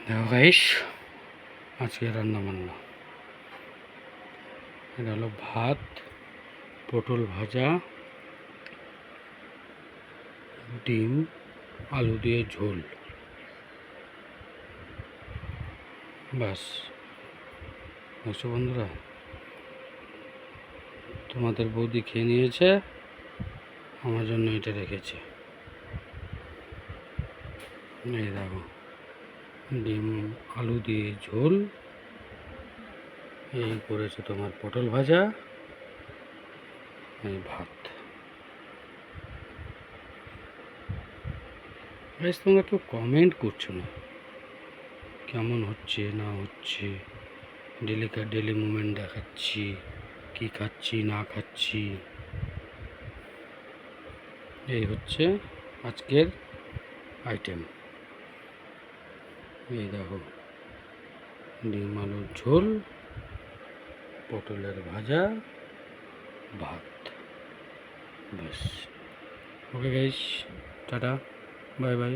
দেখো গাইস, আজকে রান্না বান্না এটা হলো ভাত, পটল ভাজা, ডিম, আলু দিয়ে ঝোল। বাস দেখছো বন্ধুরা, তোমাদের বৌদি খেয়ে নিয়েছে, আমার জন্য এটা রেখেছে। এই দেখো, ডিম আলু দিয়ে ঝোল, এই করেছে তোমার পটল ভাজা, এই ভাত। গাইস, তোমরা কেউ কমেন্ট করছো না, কেমন হচ্ছে না হচ্ছে। ডেলি মুভমেন্ট দেখাচ্ছি, কি খাচ্ছি না খাচ্ছি। এই হচ্ছে আজকের আইটেম। এই দেখো, ডিম আলুর ঝোল, পটলের ভাজা, ভাত। ব্যাস। Okay guys, tata, bye bye.